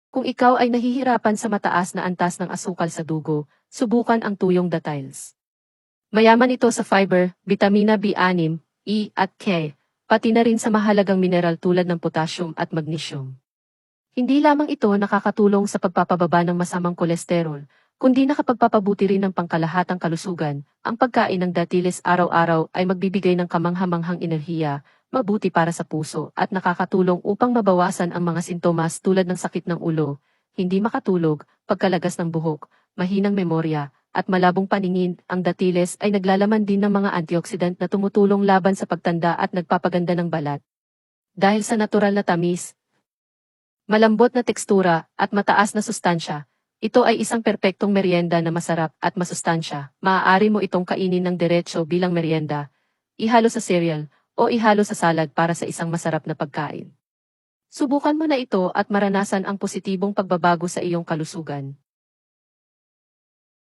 Kung ikaw ay nahihirapan sa mataas na antas ng asukal sa dugo, subukan ang tuyong datiles. Mayaman ito sa fiber, bitamina B6, E at K, pati na rin sa mahalagang mineral tulad ng potassium at magnesium. Hindi lamang ito nakakatulong sa pagpapababa ng masamang kolesterol, kundi nakapagpapabuti rin ng pangkalahatang kalusugan. Ang pagkain ng datiles araw-araw ay magbibigay ng kamanghamanghang enerhiya, mabuti para sa puso at nakakatulong upang mabawasan ang mga sintomas tulad ng sakit ng ulo, hindi makatulog, pagkalagas ng buhok, mahinang memorya, at malabong paningin. Ang datiles ay naglalaman din ng mga antioxidant na tumutulong laban sa pagtanda at nagpapaganda ng balat. Dahil sa natural na tamis, malambot na tekstura, at mataas na sustansya, ito ay isang perpektong merienda na masarap at masustansya. Maaari mo itong kainin ng diretso bilang merienda, ihalo sa cereal, o ihalo sa salad para sa isang masarap na pagkain. Subukan mo na ito at maranasan ang positibong pagbabago sa iyong kalusugan.